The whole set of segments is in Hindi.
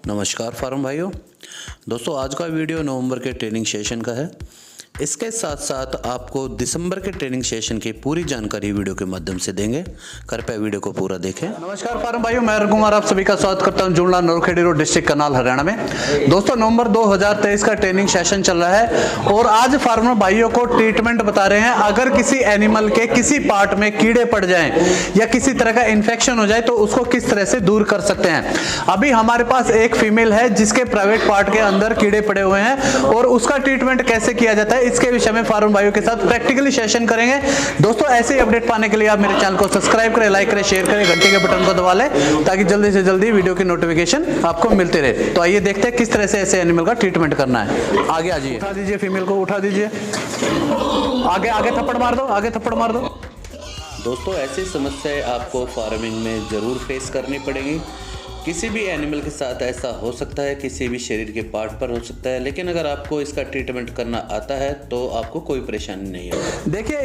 नमस्कार फार्म भाइयों। दोस्तों आज का वीडियो नवंबर के ट्रेनिंग सेशन का है। इसके साथ साथ आपको दिसंबर के ट्रेनिंग सेशन की पूरी जानकारी वीडियो के माध्यम से देंगे। कृपया वीडियो को पूरा देखें। नमस्कार फार्म भाइयों, मैं अरुण कुमार आप सभी का स्वागत करता हूं जुड़ला नौखेड़ी रोड डिस्ट्रिक्ट करनाल हरियाणा में। दोस्तों नवंबर 2023 का ट्रेनिंग सेशन चल रहा है और आज फार्मर भाइयों को ट्रीटमेंट बता रहे हैं। अगर किसी एनिमल के किसी पार्ट में कीड़े पड़ जाएं या किसी तरह का इन्फेक्शन हो जाए तो उसको किस तरह से दूर कर सकते हैं। अभी हमारे पास एक फीमेल है जिसके प्राइवेट पार्ट के अंदर कीड़े पड़े हुए हैं और उसका ट्रीटमेंट कैसे किया जाता है इसके विषय में फार्म भाइयों के साथ प्रैक्टिकली सेशन करेंगे। दोस्तों ऐसे ही अपडेट पाने के लिए आप मेरे चैनल को सब्सक्राइब करें, लाइक करें, शेयर करें, घंटे के बटन को दबा लें ताकि जल्दी से जल्दी वीडियो की नोटिफिकेशन आपको मिलते रहे। तो आइए देखते हैं किस तरह से ऐसे एनिमल का ट्रीटमेंट करना है। आगे आ जाइए, उठा दीजिए, फीमेल को उठा दीजिए, आगे आगे थप्पड़ मार दो, आगे थप्पड़ मार दो। दोस्तों ऐसी समस्याएं आपको फार्मिंग में जरूर फेस करनी पड़ेगी। किसी भी एनिमल के साथ ऐसा हो सकता है, किसी भी शरीर के पार्ट पर हो सकता है, लेकिन अगर आपको इसका ट्रीटमेंट करना आता है तो आपको कोई परेशानी नहीं है। देखिए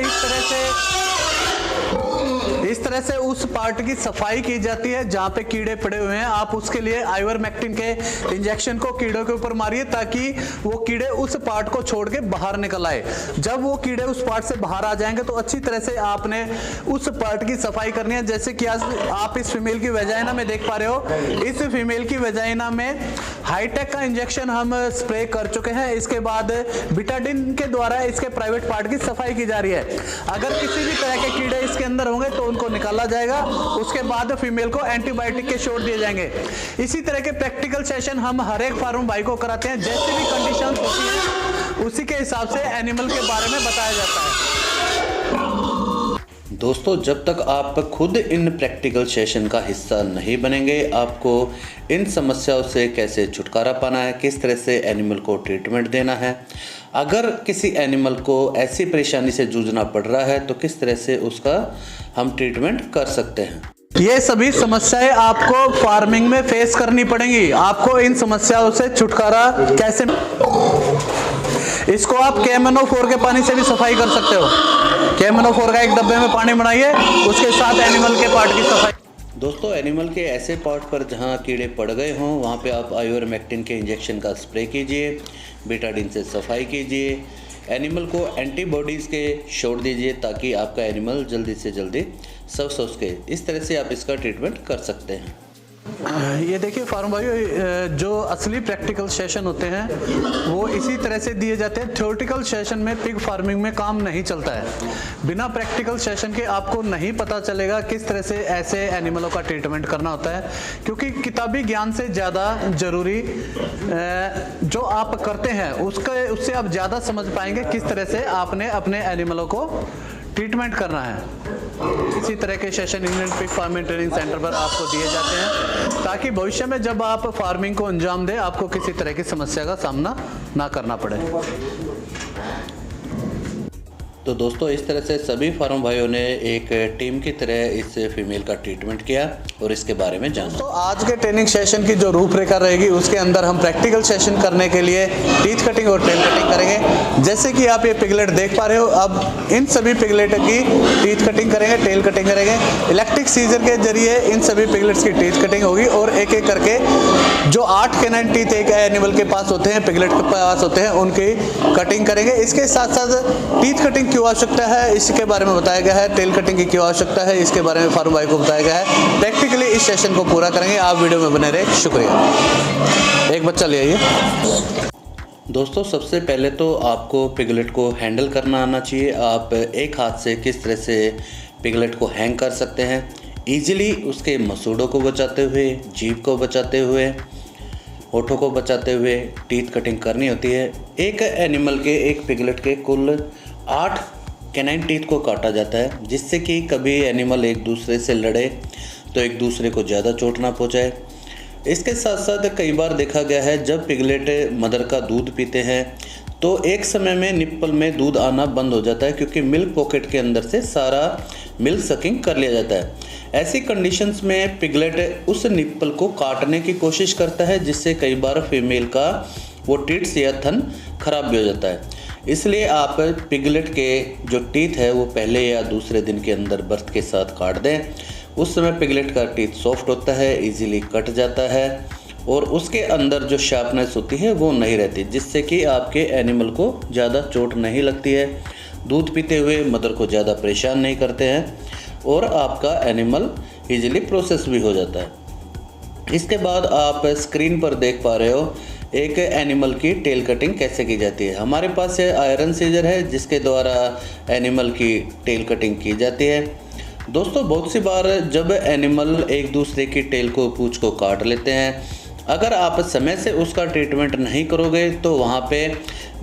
इस तरह से उस पार्ट की सफाई की जाती है जहां पे कीड़े पड़े हुए हैं। आप उसके लिए आइवरमेक्टिन के इंजेक्शन को कीड़ों के ऊपर मारिए ताकि वो कीड़े उस पार्ट को छोड़ के बाहर निकल आए। जब वो कीड़े उस पार्ट से बाहर आ जाएंगे तो अच्छी तरह से आपने उस पार्ट की सफाई करनी है। जैसे कि आज आप इस फीमेल की वेजाइना में देख पा रहे हो, इस फीमेल की वेजाइना में हाईटेक का इंजेक्शन हम स्प्रे कर चुके हैं। इसके बाद बिटाडिन के द्वारा इसके प्राइवेट पार्ट की सफाई की जा रही है। अगर किसी भी तरह के कीड़े इसके अंदर होंगे तो उनको निकाला जाएगा। उसके बाद फीमेल को एंटीबायोटिक के शॉट दिए जाएंगे। इसी तरह के प्रैक्टिकल सेशन हम हर एक फार्म भाई को कराते हैं। जैसी भी कंडीशन होती है उसी के हिसाब से एनिमल के बारे में बताया जाता है। दोस्तों जब तक आप खुद इन प्रैक्टिकल सेशन का हिस्सा नहीं बनेंगे, आपको इन समस्याओं से कैसे छुटकारा पाना है, किस तरह से एनिमल को ट्रीटमेंट देना है, अगर किसी एनिमल को ऐसी परेशानी से जूझना पड़ रहा है तो किस तरह से उसका हम ट्रीटमेंट कर सकते हैं, ये सभी समस्याएं आपको फार्मिंग में फेस करनी पड़ेंगी। आपको इन समस्याओं से छुटकारा कैसे, इसको आप KMNO4 के पानी से भी सफाई कर सकते हो। KMNO4 का एक डब्बे में पानी बनाइए, उसके साथ एनिमल के पार्ट की सफाई। दोस्तों एनिमल के ऐसे पार्ट पर जहां कीड़े पड़ गए हों वहां पे आप आइवरमेक्टिन के इंजेक्शन का स्प्रे कीजिए, बिटाडिन से सफाई कीजिए, एनिमल को एंटीबॉडीज़ के छोड़ दीजिए ताकि आपका एनिमल जल्दी से जल्दी स्वस्थ हो सके। इस तरह से आप इसका ट्रीटमेंट कर सकते हैं। ये देखिए फार्म भाइयों, जो असली प्रैक्टिकल सेशन होते हैं वो इसी तरह से दिए जाते हैं। थ्योरेटिकल सेशन में पिग फार्मिंग में काम नहीं चलता है। बिना प्रैक्टिकल सेशन के आपको नहीं पता चलेगा किस तरह से ऐसे एनिमलों का ट्रीटमेंट करना होता है, क्योंकि किताबी ज्ञान से ज़्यादा जरूरी जो आप करते हैं उससे आप ज़्यादा समझ पाएंगे किस तरह से आपने अपने एनिमलों को ट्रीटमेंट करना है। इसी तरह के session Indian pig farming training centre पर आपको दिए जाते हैं ताकि भविष्य में जब आप फार्मिंग को अंजाम दें आपको किसी तरह की समस्या का सामना ना करना पड़े। तो दोस्तों इस तरह से सभी फार्म भाइयों ने एक टीम की तरह इस फीमेल का ट्रीटमेंट किया और इसके बारे में जाना। तो आज के ट्रेनिंग सेशन की जो रूपरेखा रहेगी उसके अंदर हम प्रैक्टिकल सेशन करने के लिए टीथ कटिंग और टेल कटिंग करेंगे। जैसे कि आप ये पिगलेट देख पा रहे हो, अब इन सभी पिगलेट की टीथ कटिंग करेंगे, टेल कटिंग करेंगे। इलेक्ट्रिक सीजर के जरिए इन सभी पिगलेट्स की टीथ कटिंग होगी और एक एक करके जो 8 कैनाइन टीथ एक एनिमल के पास होते हैं, पिगलेट के पास होते हैं, उनकी कटिंग करेंगे। इसके साथ साथ टीथ कटिंग क्यों आवश्यकता है इसके बारे में बताया गया है, टेल कटिंग की क्यों आवश्यकता है इसके बारे में फार्म भाई को बताया गया है। प्रैक्टिकली इस सेशन को पूरा करेंगे। आप वीडियो में बने रहे। शुक्रिया। एक बच्चा ले आइए। दोस्तों सबसे पहले तो आपको पिगलेट को हैंडल करना आना चाहिए। आप एक हाथ से किस तरह से पिगलेट को हैंग कर सकते हैं ईजिली, उसके मसूड़ों को बचाते हुए, जीभ को बचाते हुए, होठों को बचाते हुए टीथ कटिंग करनी होती है। एक एनिमल के, एक पिगलेट के कुल 8 कैनाइन टीथ को काटा जाता है, जिससे कि कभी एनिमल एक दूसरे से लड़े तो एक दूसरे को ज़्यादा चोट ना पहुँचाए। इसके साथ साथ कई बार देखा गया है जब पिगलेट मदर का दूध पीते हैं तो एक समय में निप्पल में दूध आना बंद हो जाता है, क्योंकि मिल्क पॉकेट के अंदर से सारा मिल्क सकिंग कर लिया जाता है। ऐसी कंडीशंस में पिगलेट उस निप्पल को काटने की कोशिश करता है, जिससे कई बार फीमेल का वो टिट्स या थन खराब भी हो जाता है। इसलिए आप पिगलेट के जो टीथ है वो पहले या दूसरे दिन के अंदर बर्थ के साथ काट दें। उस समय पिगलेट का टीथ सॉफ्ट होता है, इजीली कट जाता है और उसके अंदर जो शार्पनेस होती है वो नहीं रहती, जिससे कि आपके एनिमल को ज़्यादा चोट नहीं लगती है, दूध पीते हुए मदर को ज़्यादा परेशान नहीं करते हैं और आपका एनिमल ईजिली प्रोसेस भी हो जाता है। इसके बाद आप स्क्रीन पर देख पा रहे हो एक एनिमल की टेल कटिंग कैसे की जाती है। हमारे पास आयरन सीजर है जिसके द्वारा एनिमल की टेल कटिंग की जाती है। दोस्तों, बहुत सी बार जब एनिमल एक दूसरे की टेल को पूंछ को काट लेते हैं, अगर आप समय से उसका ट्रीटमेंट नहीं करोगे तो वहाँ पे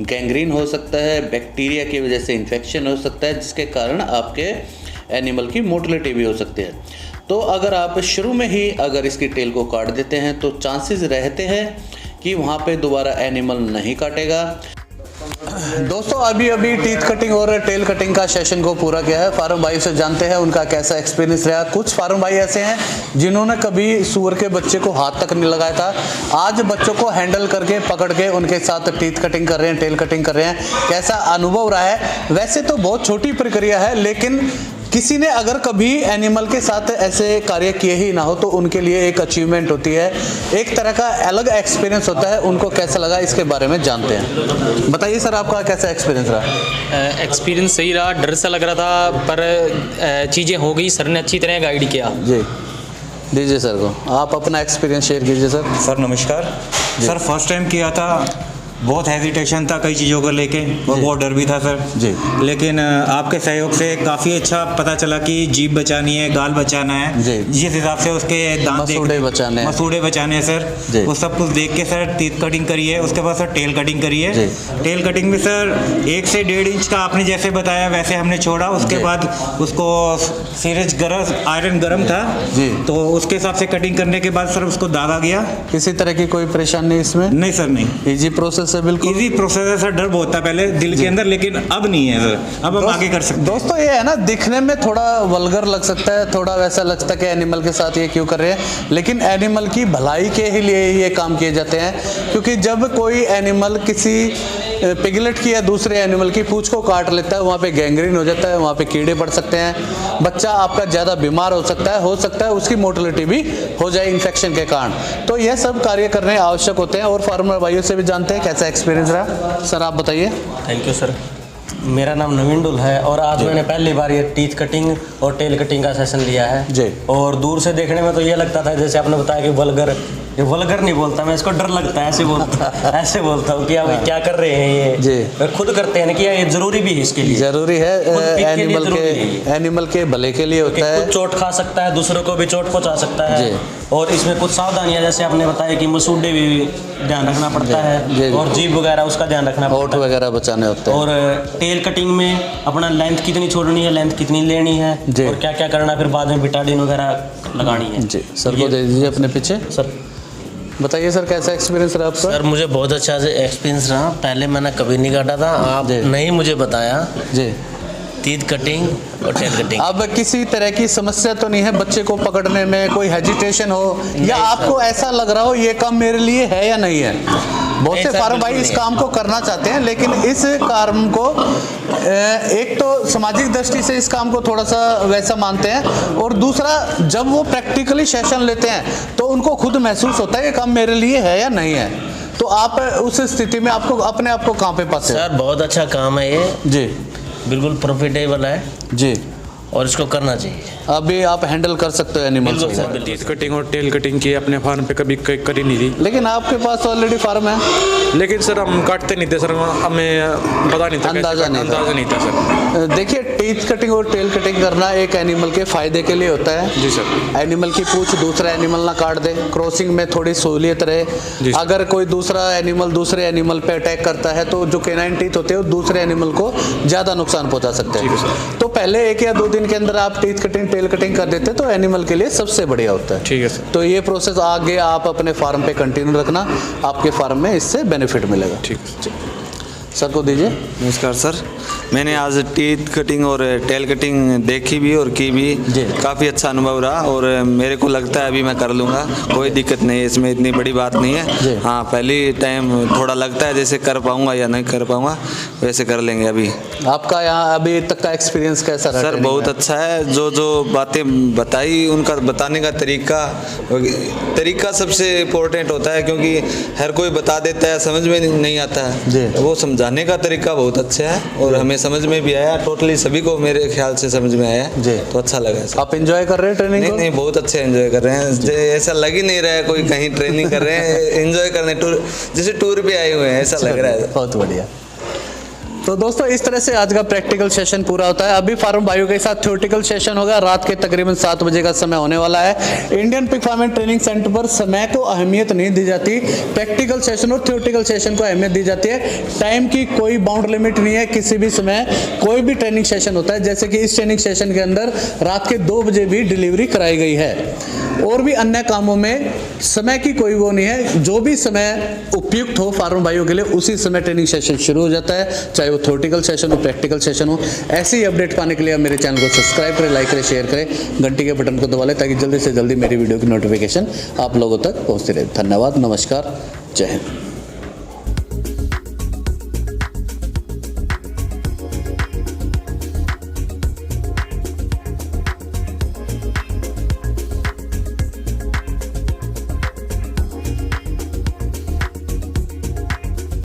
गैंग्रीन हो सकता है, बैक्टीरिया की वजह से इन्फेक्शन हो सकता है, जिसके कारण आपके एनिमल की मोर्टेलिटी भी हो सकती है। तो अगर आप शुरू में ही अगर इसकी टेल को काट देते हैं तो चांसेस रहते हैं कि वहाँ पे दोबारा एनिमल नहीं काटेगा। दोस्तों, अभी टीथ कटिंग और टेल कटिंग का सेशन को पूरा किया है। फार्म भाई से जानते हैं उनका कैसा एक्सपीरियंस रहा। कुछ फार्म भाई ऐसे हैं जिन्होंने कभी सूअर के बच्चे को हाथ तक नहीं लगाया था, आज बच्चों को हैंडल करके पकड़ के उनके साथ टीथ कटिंग कर रहे हैं, टेल कटिंग कर रहे हैं। कैसा अनुभव रहा है? वैसे तो बहुत छोटी प्रक्रिया है, लेकिन किसी ने अगर कभी एनिमल के साथ ऐसे कार्य किए ही ना हो तो उनके लिए एक अचीवमेंट होती है, एक तरह का अलग एक्सपीरियंस होता है। उनको कैसा लगा इसके बारे में जानते हैं। बताइए सर, आपका कैसा एक्सपीरियंस रहा? एक्सपीरियंस सही रहा, डर सा लग रहा था पर चीज़ें हो गई, सर ने अच्छी तरह गाइड किया। जी, दीजिए सर को, आप अपना एक्सपीरियंस शेयर कीजिए सर। सर नमस्कार। सर फर्स्ट टाइम किया था, बहुत हेजिटेशन था कई चीज़ों को लेके और बहुत डर भी था सर जी। लेकिन आपके सहयोग से काफ़ी अच्छा पता चला कि जीभ बचानी है, गाल बचाना है जी। जिस हिसाब से उसके दांत मसूड़े बचाने हैं सर, वो सब कुछ देख के सर टीथ कटिंग करिए। उसके बाद सर टेल कटिंग करिए। टेल कटिंग में सर 1 से 1.5 इंच का आपने जैसे बताया वैसे हमने छोड़ा। उसके बाद उसको सीरियस आयरन गर्म था जी, तो उसके हिसाब से कटिंग करने के बाद सर उसको दागा गया। किसी तरह की कोई परेशानी नहीं इसमें? नहीं सर, नहीं, इजी प्रोसेस है, बिल्कुल इजी प्रोसेस है सर। डर बहुत था पहले दिल के अंदर, लेकिन अब नहीं है सर, अब हम आगे कर सकते हैं। दोस्तों, ये है ना, दिखने में थोड़ा वल्गर लग सकता है, थोड़ा वैसा लगता है कि एनिमल के साथ ये क्यों कर रहे हैं, लेकिन एनिमल की भलाई के ही लिए ये काम किए जाते हैं। क्योंकि जब कोई एनिमल किसी पिगलेट की या दूसरे एनिमल की पूंछ को काट लेता है, वहाँ पे गैंग्रीन हो जाता है, वहाँ पे कीड़े पड़ सकते हैं, बच्चा आपका ज़्यादा बीमार हो सकता है उसकी मोर्टेलिटी भी हो जाए इन्फेक्शन के कारण। तो यह सब कार्य करने आवश्यक होते हैं और फार्मर भाइयों से भी जानते हैं कैसा एक्सपीरियंस रहा। सर आप बताइए। Thank you sir. मेरा नाम नवीन डुल है और आज मैंने पहली बार ये टीथ कटिंग और टेल कटिंग का सेशन लिया है जी। और दूर से देखने में तो ये लगता था जैसे आपने बताया कि वल्गर, ये वल्गर नहीं बोलता मैं, इसको डर लगता है, ऐसे बोलता हूँ कि अब क्या कर रहे हैं ये जी। खुद करते हैं ना कि ये जरूरी भी है, इसके लिए जरूरी है, एनिमल के भले के लिए होता है। खुद चोट खा सकता है, दूसरों को भी चोट पहुँचा सकता है। और इसमें कुछ सावधानियां जैसे आपने बताया कि मसूड़े भी ध्यान रखना पड़ता है और जीभ वगैरह उसका ध्यान रखना पड़ता है, होठ वगैरह बचाने होते हैं। और टेल कटिंग में अपना लेंथ कितनी छोड़नी है, लेंथ कितनी लेनी है और क्या क्या करना, फिर बाद में बिटाडिन वगैरह लगानी है जी। सर को दे दीजिए अपने पीछे। सर बताइए सर, कैसा एक्सपीरियंस रहा आपका? सर मुझे बहुत अच्छा एक्सपीरियंस रहा। पहले मैंने कभी नहीं काटा था, आप नहीं मुझे बताया जी। टीथ कटिंग और टेल कटिंग। अब किसी तरह की समस्या तो नहीं है बच्चे को पकड़ने में, कोई हेजिटेशन हो या आपको ऐसा लग रहा हो ये काम मेरे लिए है या नहीं है? बहुत से फार्म भाई इस काम को करना चाहते हैं, लेकिन इस काम को एक तो सामाजिक दृष्टि से इस काम को थोड़ा सा वैसा मानते हैं, और दूसरा जब वो प्रैक्टिकली सेशन लेते हैं तो उनको खुद महसूस होता है ये काम मेरे लिए है या नहीं है। तो आप उस स्थिति में आपको अपने आप को कहाँ पे पाते हैं? सर बहुत अच्छा काम है ये जी, बिल्कुल प्रॉफिटेबल है जी, और इसको करना चाहिए। अभी आप हैंडल कर सकते हो एनिमल्स को। टीथ कटिंग और टेल कटिंग की अपने फार्म पे कभी करी नहीं थी, लेकिन आपके पास ऑलरेडी फार्म है। लेकिन सर हम काटते नहीं थे सर, हमें पता नहीं था, अंदाजा नहीं था सर। देखिए, टीथ कटिंग और टेल कटिंग करना एक एनिमल के फायदे के लिए होता है जी सर। एनिमल की पूंछ दूसरा एनिमल ना काट दे, क्रॉसिंग में थोड़ी सहूलियत रहे। अगर कोई दूसरा एनिमल दूसरे एनिमल पे अटैक करता है तो जो केनाइन टीथ होते हैं वो दूसरे एनिमल को ज़्यादा नुकसान पहुंचा सकते हैं। तो पहले 1 या 2 दिन के अंदर आप टीथ कटिंग टेल कटिंग कर देते तो एनिमल के लिए सबसे बढ़िया होता है। ठीक है सर। तो ये प्रोसेस आगे आप अपने फार्म पे कंटिन्यू रखना, आपके फार्म में इससे बेनिफिट मिलेगा। ठीक है। सर को दीजिए। नमस्कार सर, मैंने आज टीथ कटिंग और टेल कटिंग देखी भी और की भी। काफ़ी अच्छा अनुभव रहा और मेरे को लगता है अभी मैं कर लूँगा, कोई दिक्कत नहीं है इसमें, इतनी बड़ी बात नहीं है। हाँ, पहली टाइम थोड़ा लगता है जैसे कर पाऊँगा या नहीं कर पाऊँगा, वैसे कर लेंगे अभी। आपका यहाँ अभी तक का एक्सपीरियंस कैसा रहा? सर बहुत अच्छा है, जो बातें बताई उनका बताने का तरीका सबसे इम्पोर्टेंट होता है, क्योंकि हर कोई बता देता है, समझ में नहीं आता है। वो समझाने का तरीका बहुत अच्छा है और हमें समझ में भी आया, टोटली सभी को मेरे ख्याल से समझ में आया है, तो अच्छा लगा। आप एंजॉय कर रहे हैं ट्रेनिंग को? नहीं, बहुत अच्छे एंजॉय कर रहे हैं, ऐसा लग ही नहीं रहा है कोई कहीं ट्रेनिंग कर रहे हैं, एंजॉय करने टूर जैसे टूर पे आए हुए हैं ऐसा लग रहा है। बहुत बढ़िया। तो दोस्तों इस तरह से आज का प्रैक्टिकल सेशन पूरा होता है। अभी फार्म भाइयों के साथ थ्योरेटिकल सेशन होगा, रात के तकरीबन 7 बजे का समय होने वाला है। Indian pig farming training centre पर समय को अहमियत नहीं दी जाती, प्रैक्टिकल सेशन और थ्योरेटिकल सेशन को अहमियत दी जाती है। टाइम की कोई बाउंड लिमिट नहीं है, किसी भी समय कोई भी ट्रेनिंग सेशन होता है। जैसे कि इस ट्रेनिंग सेशन के अंदर रात के 2 बजे भी डिलीवरी कराई गई है। और भी अन्य कामों में समय की कोई वो नहीं है, जो भी समय उपयुक्त हो फार्म भाइयों के लिए उसी समय ट्रेनिंग सेशन शुरू हो जाता है, चाहे वो थ्योरेटिकल सेशन हो, प्रैक्टिकल सेशन हो। ऐसे ही अपडेट पाने के लिए आप मेरे चैनल को सब्सक्राइब करें, लाइक करें, शेयर करें, घंटी के बटन को दबा लें ताकि जल्दी से जल्दी मेरी वीडियो की नोटिफिकेशन आप लोगों तक पहुंचती रहे। धन्यवाद, नमस्कार, जय हिंद।